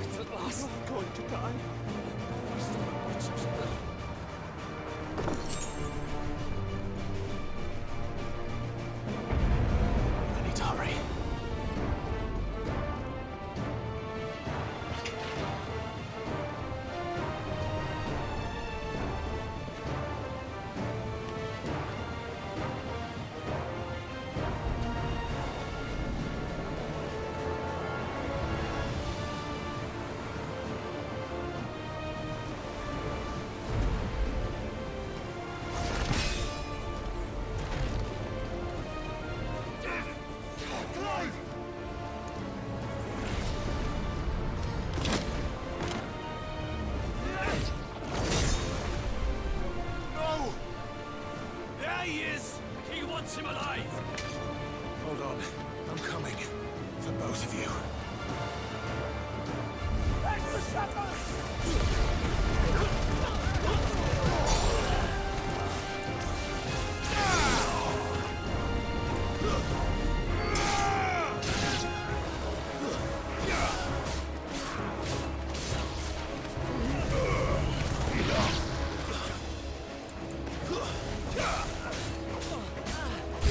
It's at last going to die. First of the butcher's blood. I need to hurry. Him alive! Hold on. I'm coming. For both of you. Back the shutters!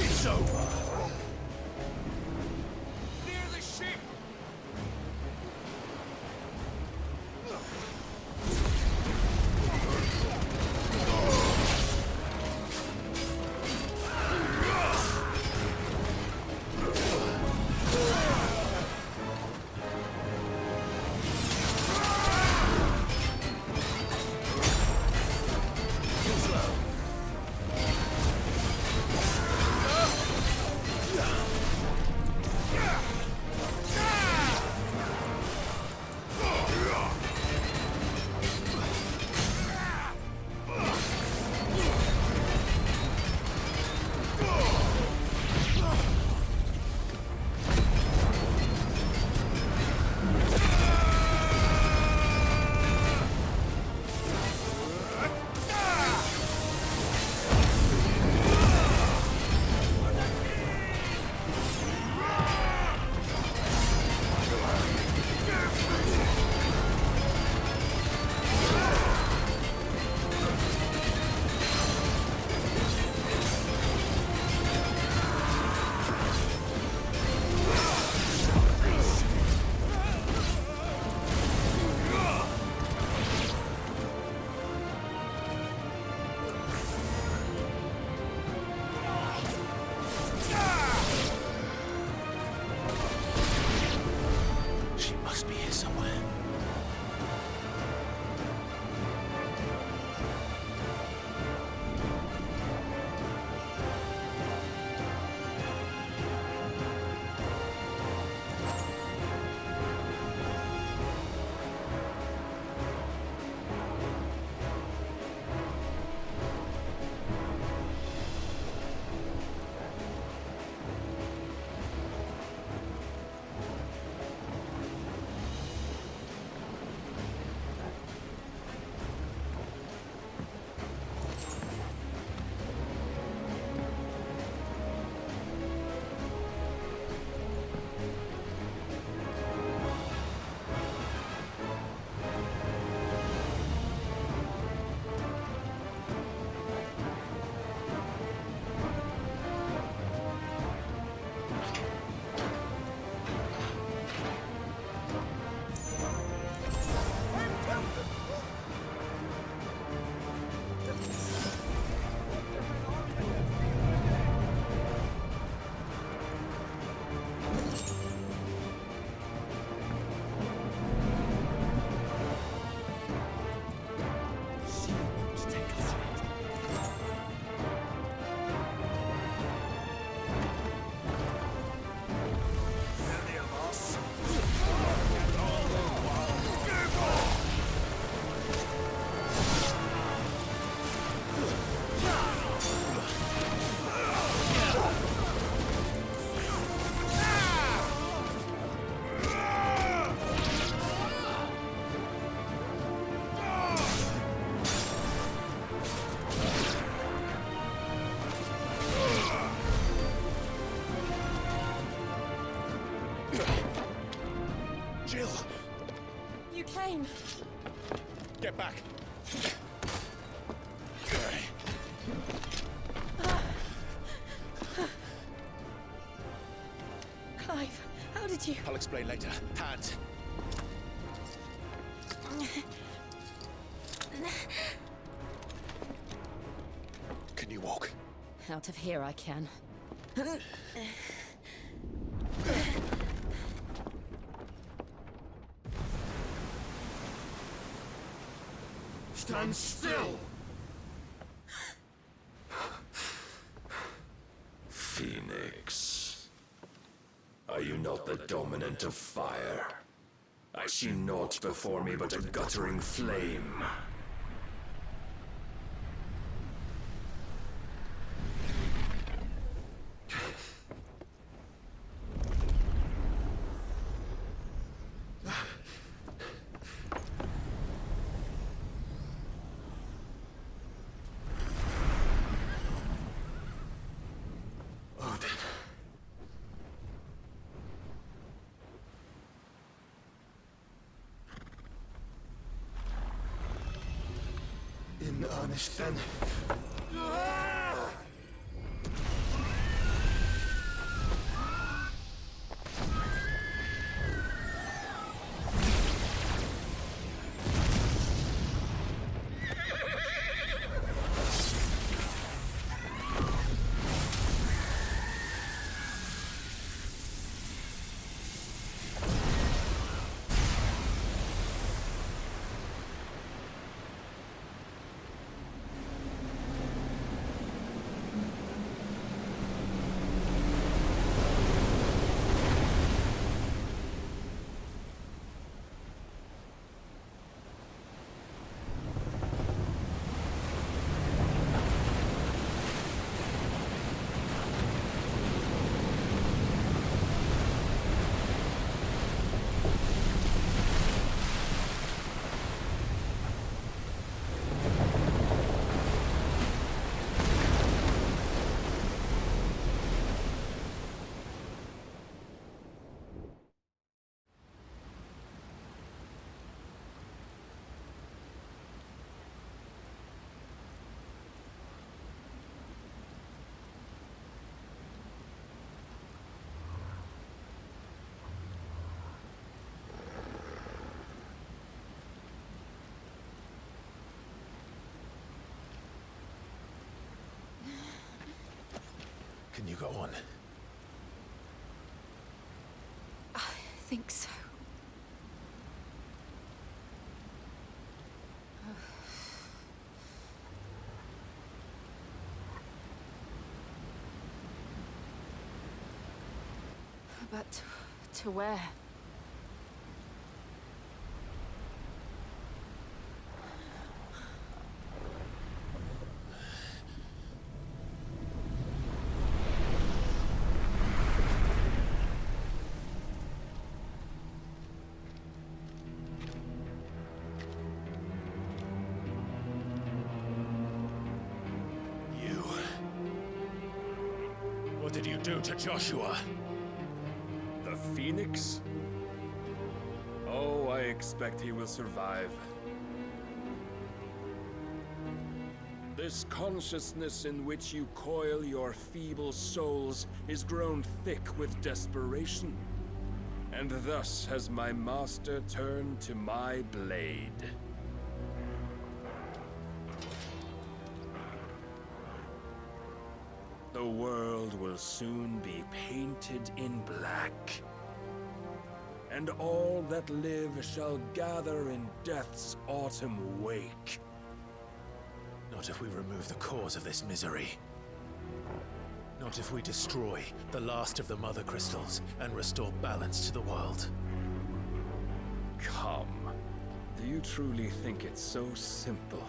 It's over. Near the ship! She must be here somewhere. You came. Get back! Clive, how did you... I'll explain later. Hands! Can you walk? Out of here I can. Stand still! Phoenix. Are you not the dominant of fire? I see naught before me but a guttering flame. In earnest, then. Can you go on? I think so. But to where? What did you do to Joshua? The Phoenix? Oh, I expect he will survive. This consciousness in which you coil your feeble souls is grown thick with desperation. And thus has my master turned to my blade. The world will soon be painted in black. And all that live shall gather in death's autumn wake. Not if we remove the cause of this misery. Not if we destroy the last of the Mother Crystals and restore balance to the world. Come. Do you truly think it's so simple?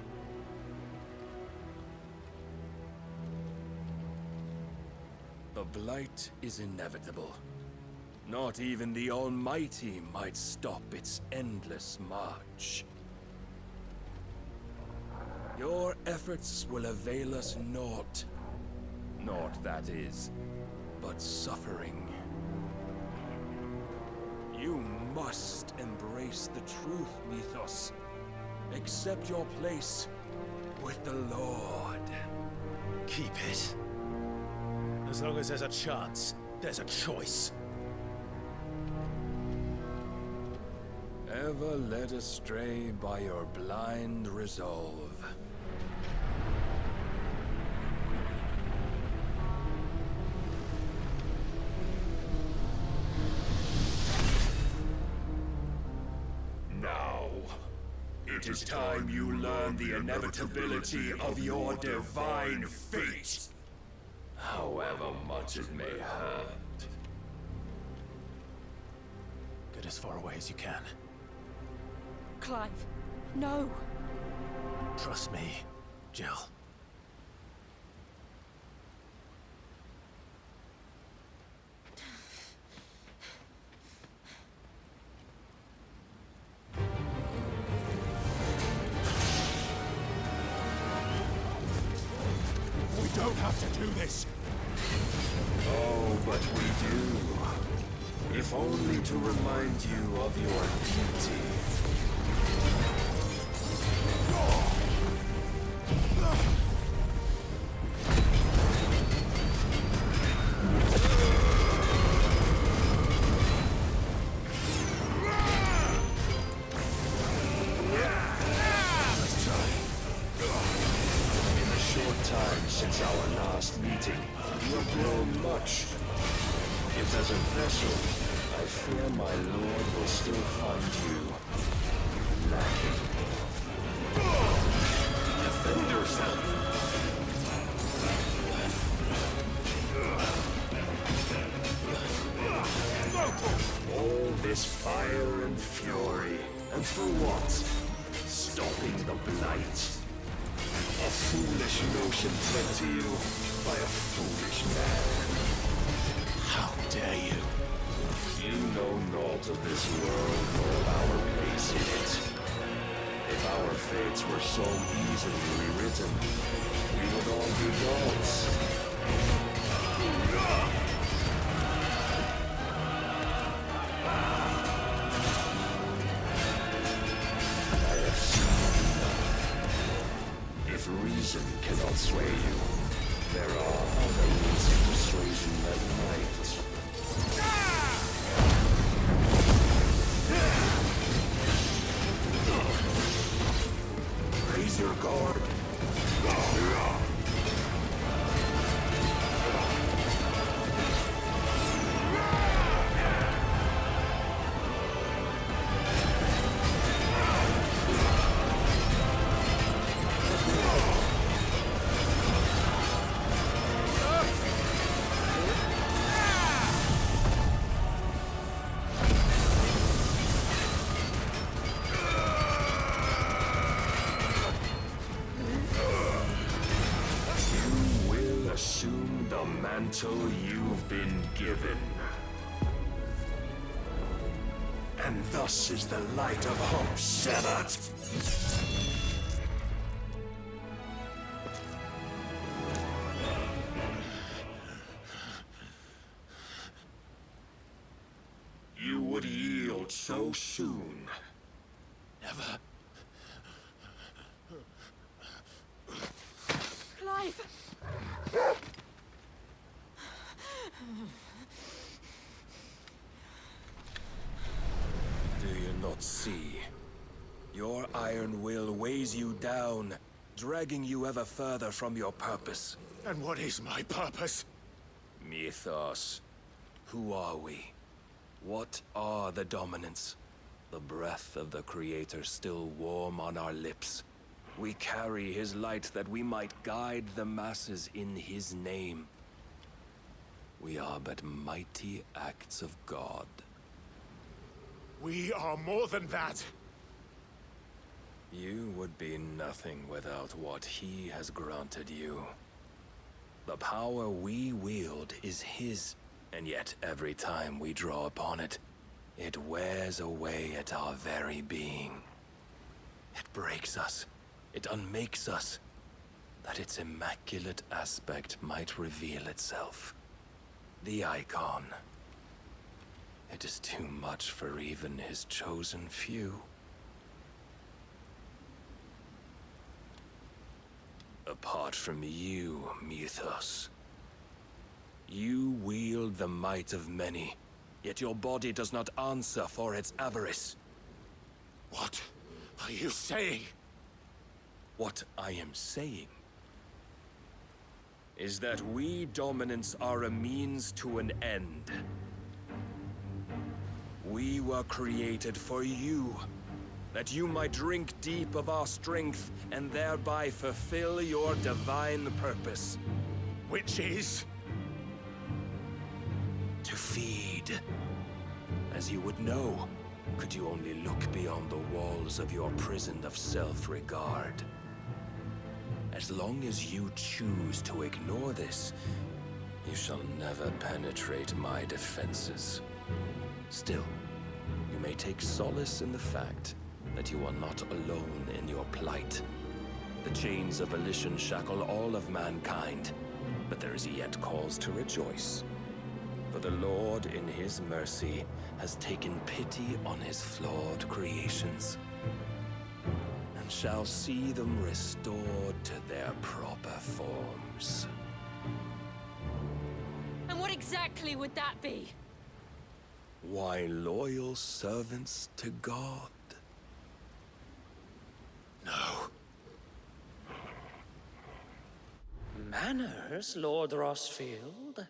The Blight is inevitable. Not even the Almighty might stop its endless march. Your efforts will avail us naught. Naught, that is, but suffering. You must embrace face the truth, Mythos. Accept your place with the Lord. Keep it. As long as there's a chance, there's a choice. Ever led astray by your blind resolve. Now, it is time you learn the inevitability of your divine fate. However much it may hurt. Get as far away as you can. Clive, no! Trust me, Jill. We don't have to do this. Oh, but we do. If only to remind you of your duty. In the short time since our last meeting, you have grown much. If as a vessel, I fear my lord will still find you lacking. Defend yourself! All this fire and fury, and for what? Stopping the blight. A foolish notion fed to you by a foolish man. How dare you? You know naught of this world nor of our place in it. If our fates were so easily rewritten, we would all be gods. I have seen enough. If reason cannot sway you, there are other means of persuasion that might. Raise your guard. You will assume the mantle you've been given. And thus is the light of hope severed. You would yield so soon. Never. Clive! Do you not see? Your iron will weighs you down, dragging you ever further from your purpose. And what is my purpose? Mythos. Who are we? What are the dominants? The breath of the Creator still warm on our lips. We carry his light that we might guide the masses in his name. We are but mighty acts of God. We are more than that. You would be nothing without what he has granted you. The power we wield is his, and yet every time we draw upon it, it wears away at our very being. It breaks us. It unmakes us, that its immaculate aspect might reveal itself. The icon. It is too much for even his chosen few. Apart from you, Mythos, you wield the might of many, yet your body does not answer for its avarice. What are you saying? What I am saying is that we dominants are a means to an end. We were created for you, that you might drink deep of our strength and thereby fulfill your divine purpose. Which is? To feed. As you would know, could you only look beyond the walls of your prison of self-regard. As long as you choose to ignore this, you shall never penetrate my defenses. Still, you may take solace in the fact that you are not alone in your plight. The chains of volition shackle all of mankind, but there is yet cause to rejoice. For the Lord, in his mercy, has taken pity on his flawed creations, and shall see them restored to their proper forms. And what exactly would that be? Why, loyal servants to God. No. Manners, Lord Rossfield?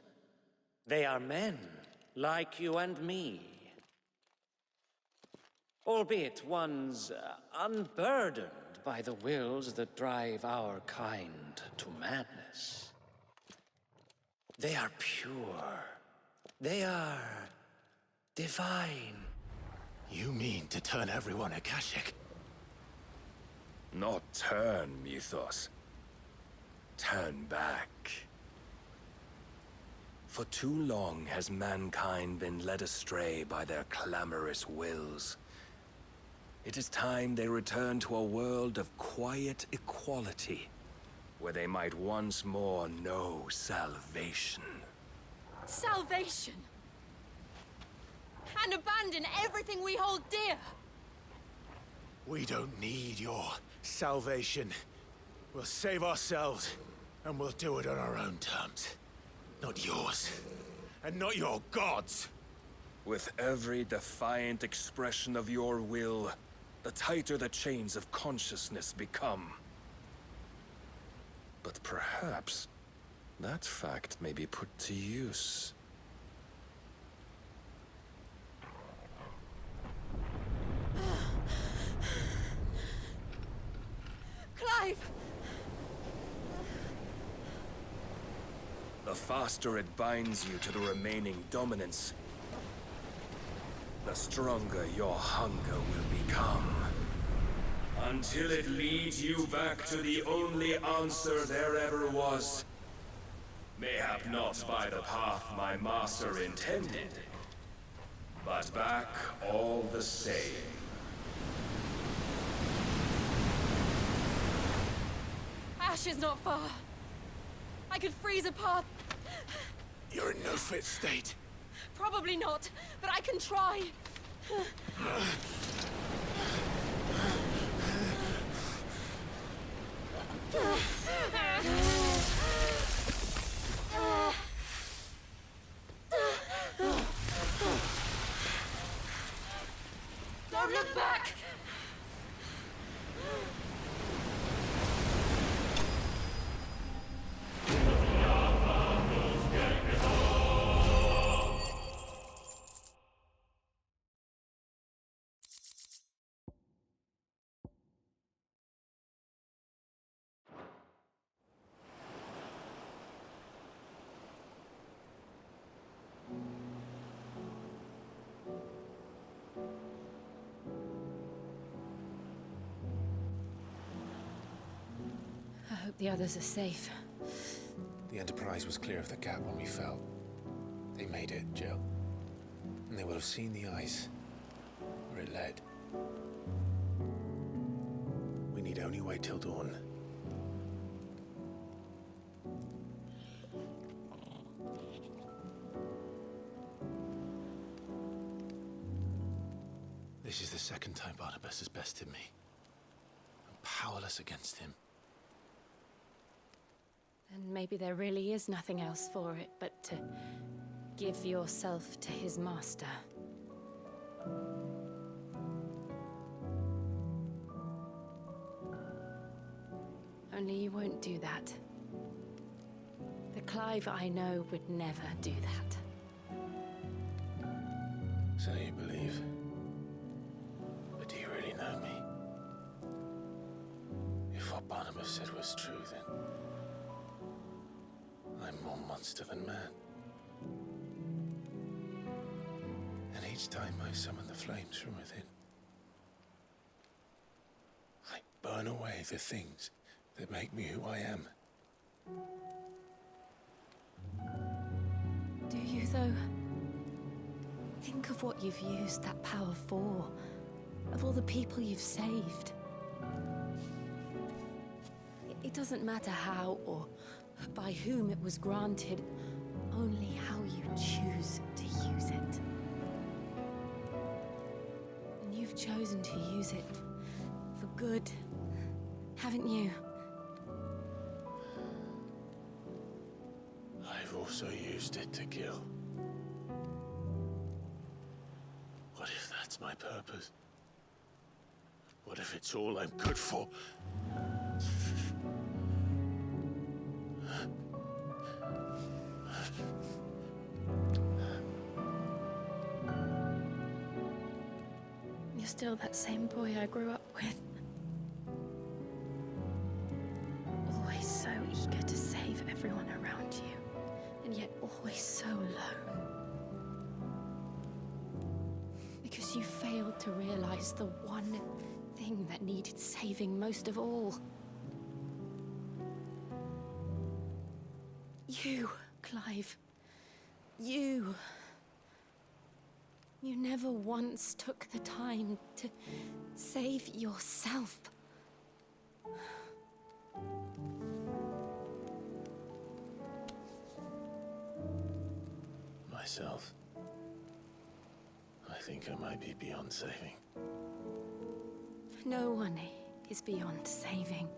They are men, like you and me. Albeit ones unburdened by the wills that drive our kind to madness. They are pure. They are divine. You mean to turn everyone Akashic? Not turn, Mythos. Turn back. For too long has mankind been led astray by their clamorous wills. It is time they return to a world of quiet equality, where they might once more know salvation. Salvation! And abandon everything we hold dear! We don't need your salvation. We'll save ourselves, and we'll do it on our own terms. Not yours, and not your gods. With every defiant expression of your will, the tighter the chains of consciousness become. But perhaps that fact may be put to use. Clive! The faster it binds you to the remaining dominance, the stronger your hunger will become. Until it leads you back to the only answer there ever was. Mayhap not by the path my master intended, but back all the same. Ash is not far. I could freeze a path. You're in no fit state. Probably not, but I can try. Don't look back! I hope the others are safe. The Enterprise was clear of the gap when we fell. They made it, Jill. And they will have seen the ice, where it led. We need only wait till dawn. This is the second time Barnabas has bested me. I'm powerless against him. Then maybe there really is nothing else for it but to give yourself to his master. Only you won't do that. The Clive I know would never do that. So you believe? But do you really know me? If what Barnabas said was true, then I'm more monster than man. And each time I summon the flames from within, I burn away the things that make me who I am. Do you, though? Think of what you've used that power for, of all the people you've saved. It doesn't matter how or by whom it was granted, only how you choose to use it. And you've chosen to use it for good, haven't you? I've also used it to kill. What if that's my purpose? What if it's all I'm good for? You're still that same boy I grew up with. Always so eager to save everyone around you, and yet always so alone. Because you failed to realize the one thing that needed saving most of all. You, Clive. You. You never once took the time to save yourself. Myself? I think I might be beyond saving. No one is beyond saving,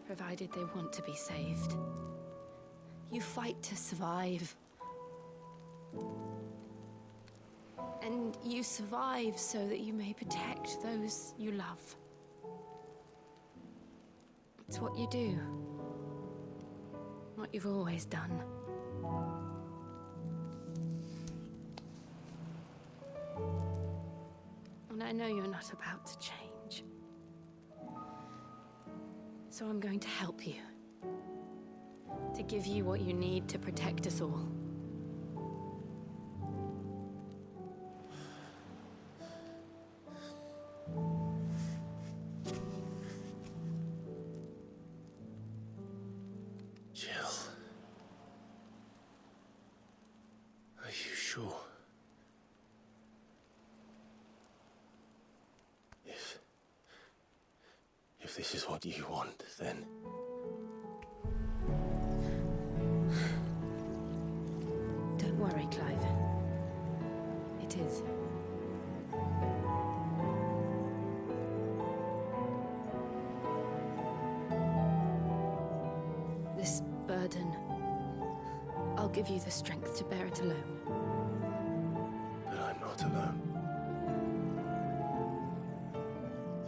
provided they want to be saved. You fight to survive. And you survive so that you may protect those you love. It's what you do. What you've always done. And I know you're not about to change. So I'm going to help you. To give you what you need to protect us all. Jill. Are you sure? If this is what you want, then... Don't worry, Clive. It is. This burden, I'll give you the strength to bear it alone. But I'm not alone.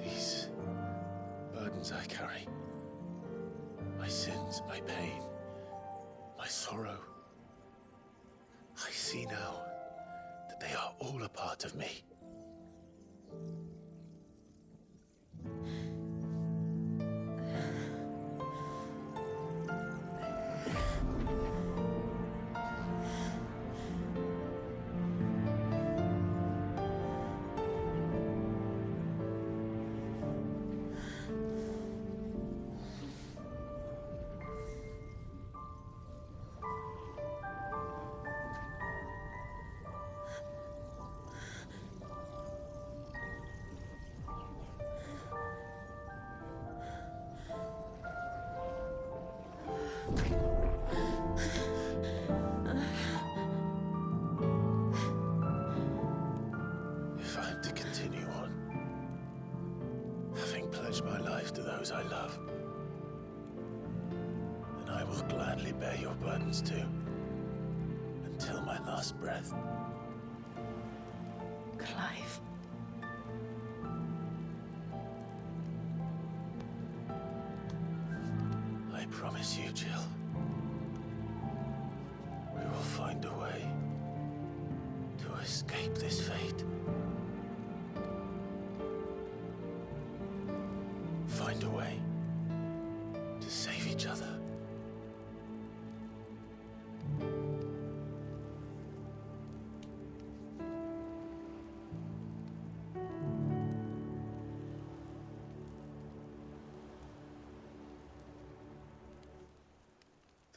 These burdens I carry, my sins, my pain, my sorrow, I see now that they are all a part of me. pledge my life to those I love, then I will gladly bear your burdens too, until my last breath. Clive. I promise you, Jill, we will find a way to escape this fate. Find a way to save each other.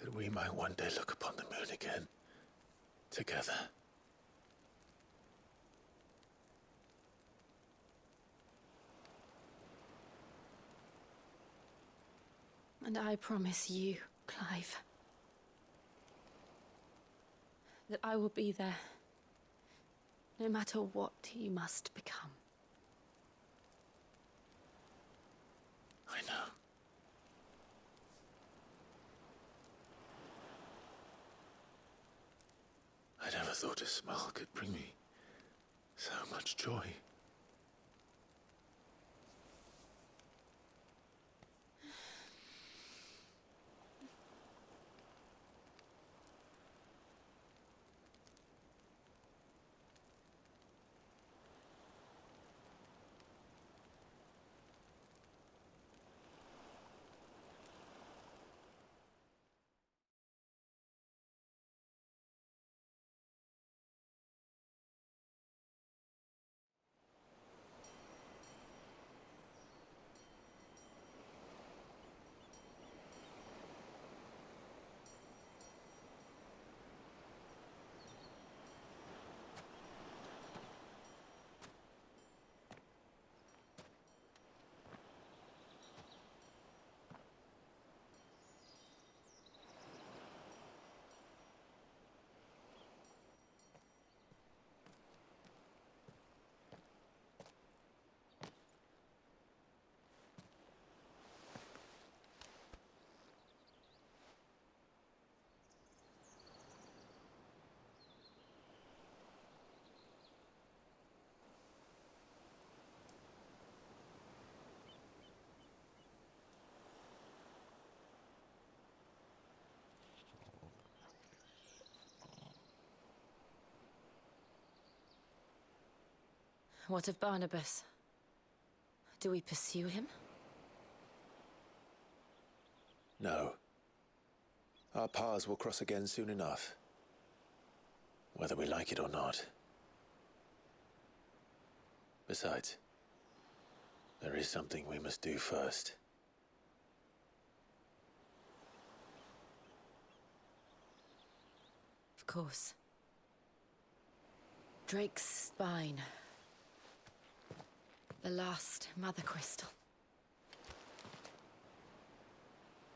That we might one day look upon the moon again, together. And I promise you, Clive, that I will be there, no matter what you must become. I know. I never thought a smile could bring me so much joy. What of Barnabas? Do we pursue him? No. Our paths will cross again soon enough, whether we like it or not. Besides, there is something we must do first. Of course. Drake's spine. The last Mother Crystal.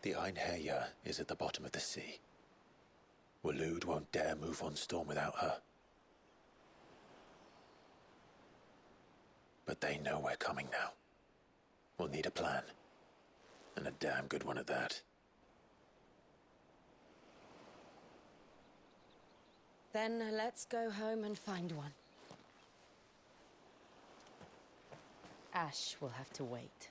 The Einherjar is at the bottom of the sea. Waloed won't dare move on Storm without her. But they know we're coming now. We'll need a plan. And a damn good one at that. Then let's go home and find one. Ash will have to wait.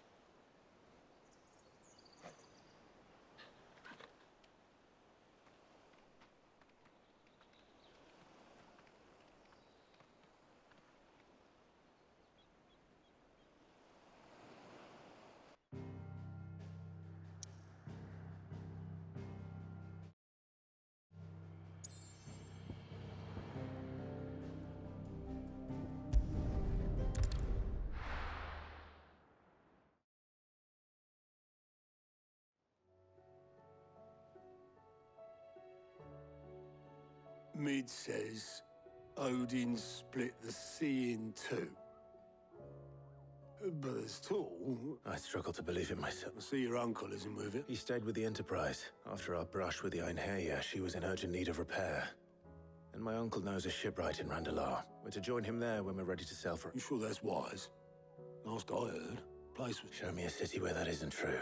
Mid says Odin split the sea in two. But there's tall. I struggle to believe it myself. I see your uncle isn't with it. He stayed with the Enterprise. After our brush with the Einherjar, she was in urgent need of repair. And my uncle knows a shipwright in Randalar. We're to join him there when we're ready to sail for... You sure that's wise? Last I heard, place was... Show me a city where that isn't true.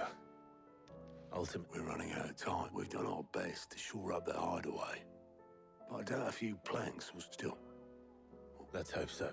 Ultimately, We're running out of time. We've done our best to shore up that hideaway. But I doubt a few planks will still... let's hope so.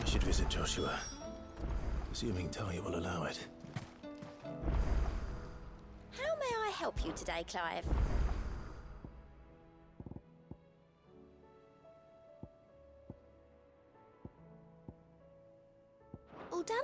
I should visit Joshua, assuming Talia will allow it. How may I help you today, Clive? All done?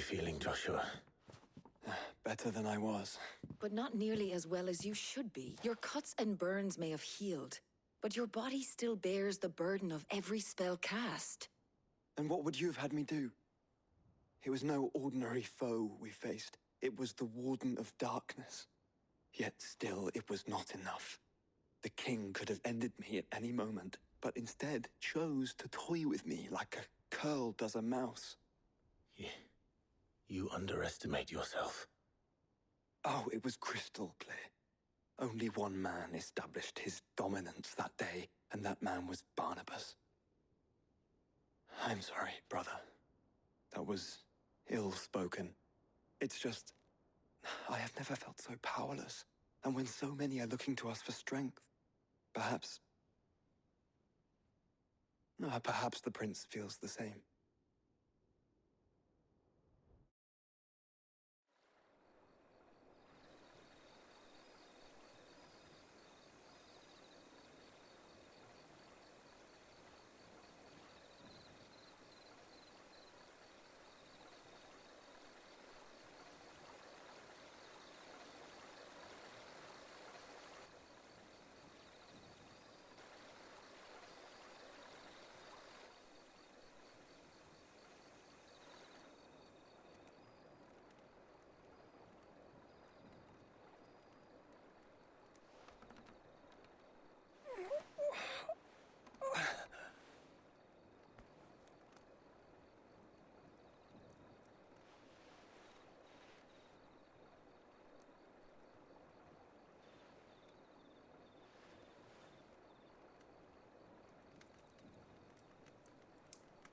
feeling, Joshua? Better than I was. But not nearly as well as you should be. Your cuts and burns may have healed, but your body still bears the burden of every spell cast. And what would you have had me do? It was no ordinary foe we faced. It was the Warden of Darkness. Yet still, it was not enough. The king could have ended me at any moment, but instead chose to toy with me like a curl does a mouse. You underestimate yourself. Oh, it was crystal clear. Only one man established his dominance that day, and that man was Barnabas. I'm sorry, brother. That was ill-spoken. It's just, I have never felt so powerless. And when so many are looking to us for strength, perhaps the prince feels the same.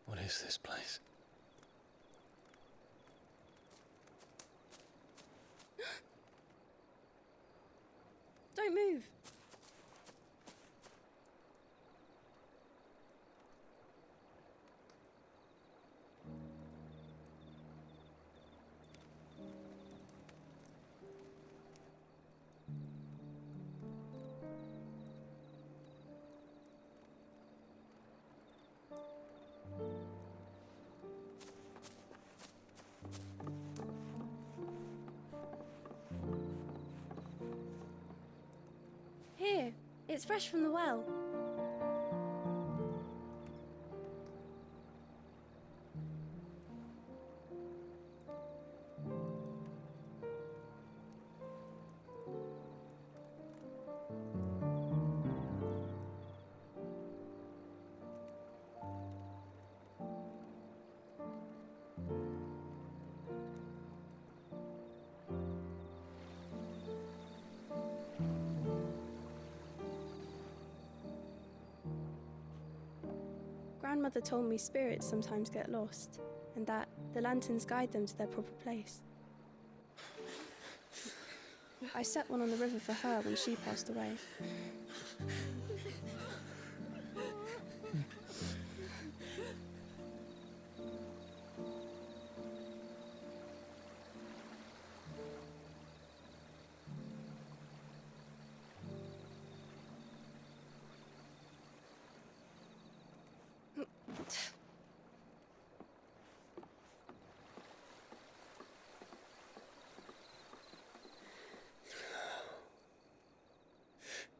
What is this place? Don't move. Here, it's fresh from the well. Grandmother told me spirits sometimes get lost, and that the lanterns guide them to their proper place. I set one on the river for her when she passed away.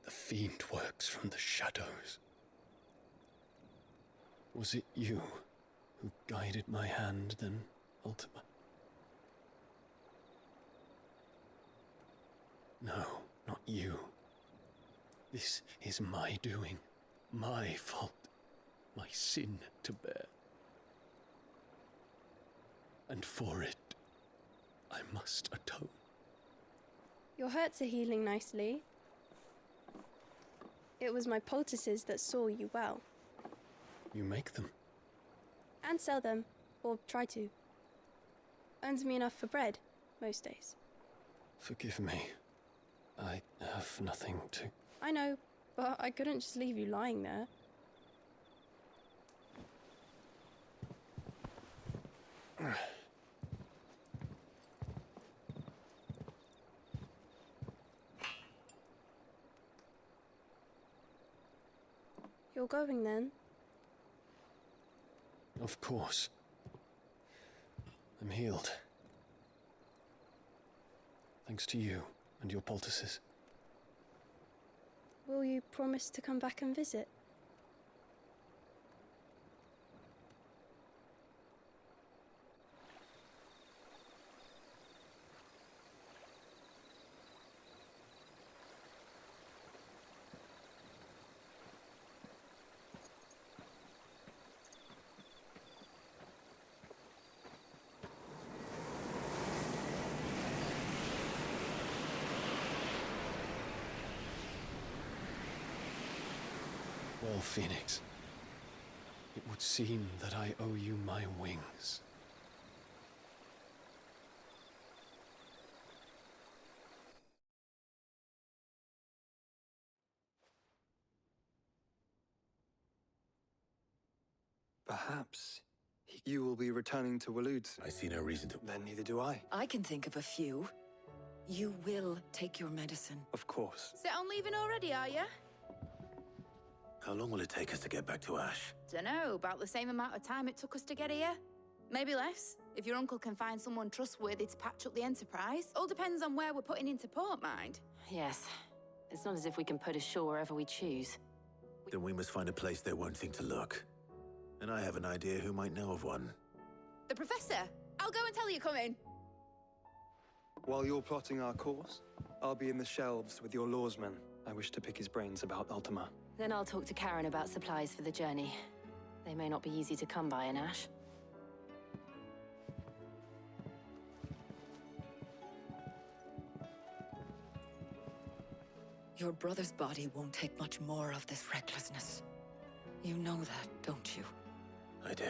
The fiend works from the shadows. Was it you who guided my hand then, Ultima? No, not you. This is my doing, my fault, my sin to bear. And for it, I must atone. Your hurts are healing nicely. It was my poultices that saw you well. You make them? And sell them, or try to. Earns me enough for bread, most days. Forgive me. I have nothing to... I know, but I couldn't just leave you lying there. You're going then? Of course. I'm healed. Thanks to you and your poultices. Will you promise to come back and visit? Well, Phoenix, it would seem that I owe you my wings. Perhaps you will be returning to Waloed soon. I see no reason to. Then neither do I. I can think of a few. You will take your medicine. Of course. Set on leaving already, are you? How long will it take us to get back to Ash? Dunno, about the same amount of time it took us to get here. Maybe less, if your uncle can find someone trustworthy to patch up the Enterprise. All depends on where we're putting into port, mind. Yes. It's not as if we can put ashore wherever we choose. Then we must find a place they won't think to look. And I have an idea who might know of one. The Professor! I'll go and tell you coming. While you're plotting our course, I'll be in the shelves with your lawsman. I wish to pick his brains about Ultima. Then I'll talk to Karen about supplies for the journey. They may not be easy to come by in Ash. Your brother's body won't take much more of this recklessness. You know that, don't you? I do.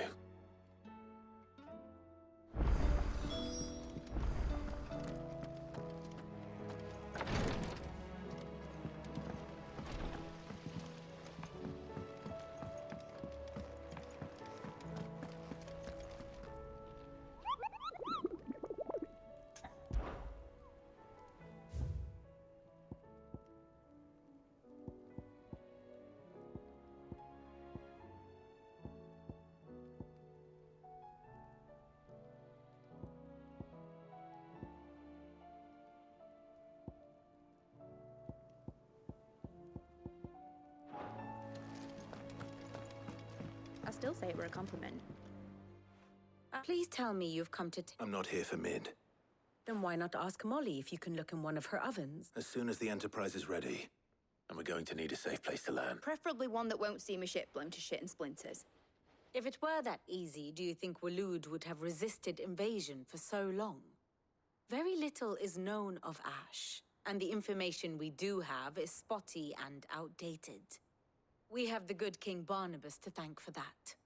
I still say it were a compliment. Please tell me you've come to... I'm not here for Mid. Then why not ask Molly if you can look in one of her ovens? As soon as the Enterprise is ready, and we're going to need a safe place to land. Preferably one that won't see my ship blown to shit and splinters. If it were that easy, do you think Waloed would have resisted invasion for so long? Very little is known of Ash, and the information we do have is spotty and outdated. We have the good King Barnabas to thank for that.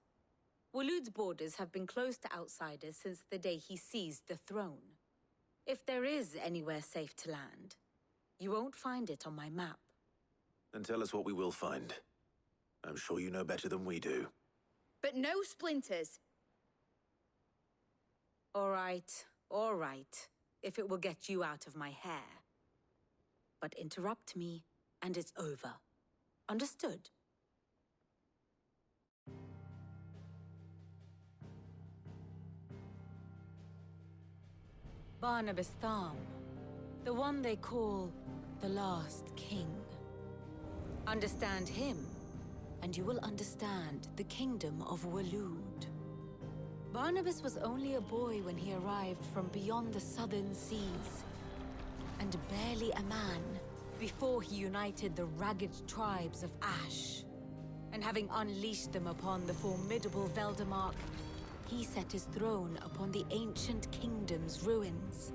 Waloed's borders have been closed to outsiders since the day he seized the throne. If there is anywhere safe to land, you won't find it on my map. Then tell us what we will find. I'm sure you know better than we do. But no splinters. All right, if it will get you out of my hair. But interrupt me, and it's over. Understood? Barnabas Tharm, the one they call the Last King. Understand him, and you will understand the kingdom of Waloed. Barnabas was only a boy when he arrived from beyond the southern seas, and barely a man before he united the ragged tribes of Ash. And having unleashed them upon the formidable Veldamark, he set his throne upon the ancient kingdom's ruins.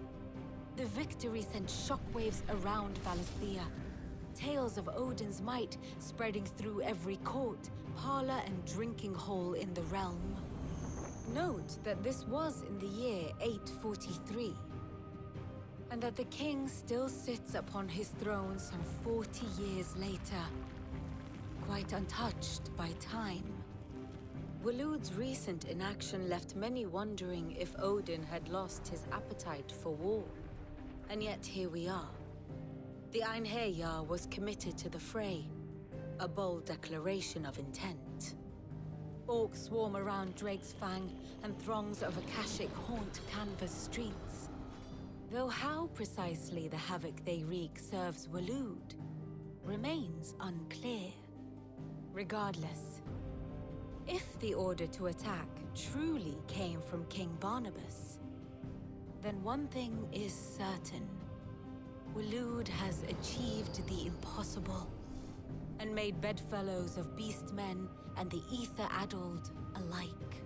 The victory sent shockwaves around Valisthea, tales of Odin's might spreading through every court, parlor, and drinking hole in the realm. Note that this was in the year 843, and that the king still sits upon his throne some 40 years later, quite untouched by time. Waloed's recent inaction left many wondering if Odin had lost his appetite for war. And yet here we are. The Einherjar was committed to the fray, a bold declaration of intent. Orcs swarm around Drake's Fang, and throngs of Akashic haunt Canva's streets. Though how precisely the havoc they wreak serves Waloed remains unclear. Regardless, if the order to attack truly came from King Barnabas, then one thing is certain. Waloed has achieved the impossible, and made bedfellows of beastmen and the ether-addled alike.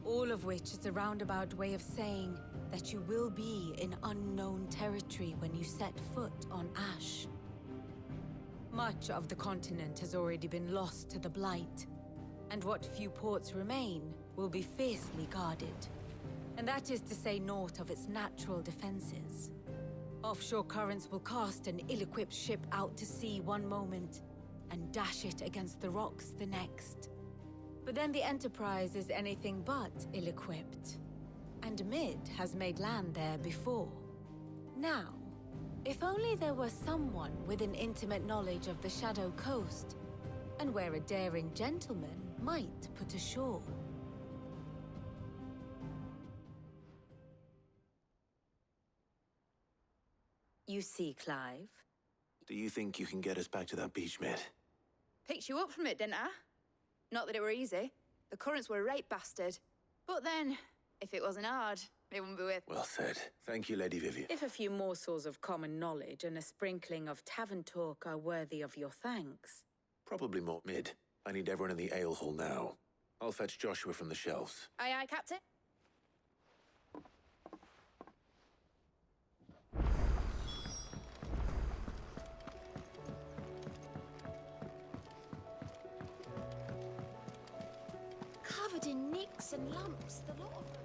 All of which is a roundabout way of saying that you will be in unknown territory when you set foot on Ash. Much of the continent has already been lost to the Blight, and what few ports remain will be fiercely guarded. And that is to say naught of its natural defenses. Offshore currents will cast an ill-equipped ship out to sea one moment, and dash it against the rocks the next. But then the Enterprise is anything but ill-equipped. And Mid has made land there before. Now, if only there were someone with an intimate knowledge of the Shadow Coast, and where a daring gentleman might put ashore. You see, Clive? Do you think you can get us back to that beach, mate? Picked you up from it, didn't I? Not that it were easy. The currents were a right bastard. But then, if it wasn't hard, it wouldn't be with. Well said. Thank you, Lady Vivian. If a few morsels of common knowledge and a sprinkling of tavern talk are worthy of your thanks. Probably more Mid. I need everyone in the ale hall now. I'll fetch Joshua from the shelves. Aye, aye, Captain. Covered in nicks and lumps, the lot of them.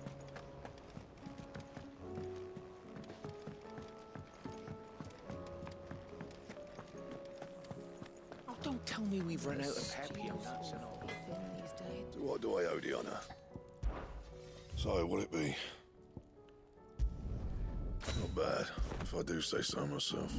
Oh, don't tell me we've run out of happy nuts and all. To what do I owe the honor? So, will it be? Not bad, if I do say so myself.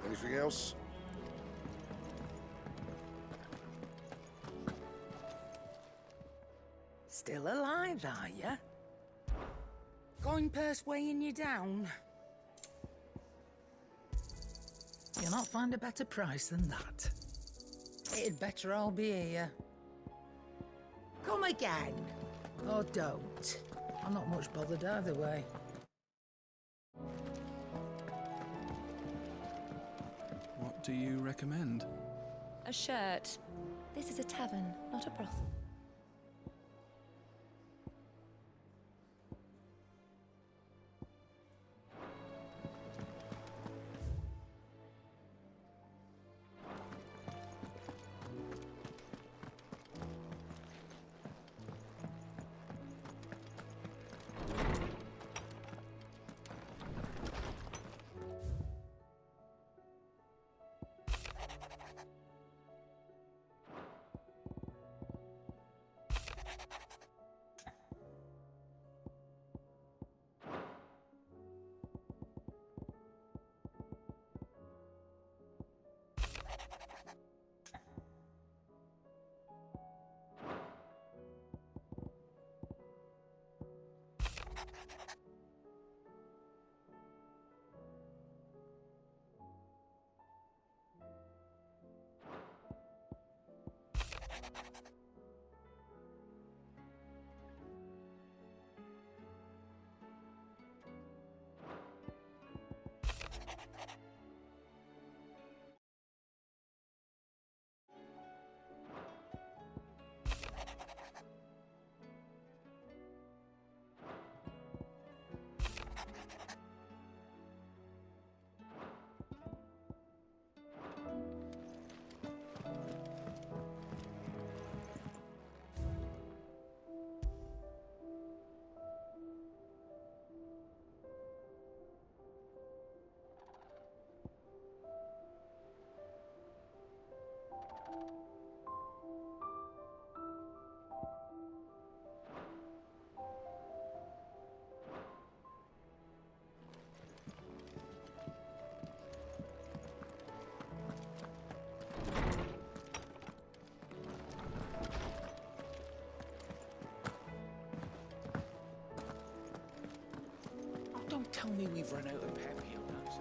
Anything else? Still alive, are you? Coin purse weighing you down? You'll not find a better price than that. It'd better all be here. Come again. Or don't. I'm not much bothered either way. What do you recommend? A shirt. This is a tavern, not a brothel. tell me we've run out of peppy on that.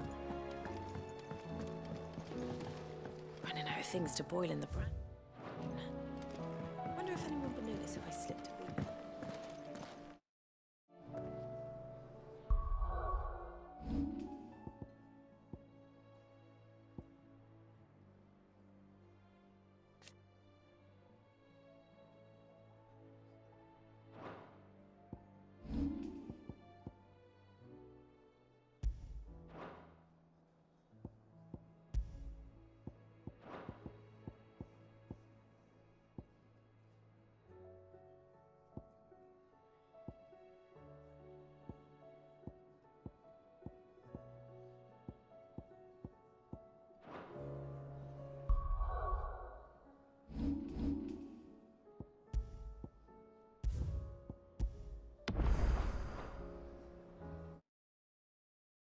Running out of things to boil in the brand.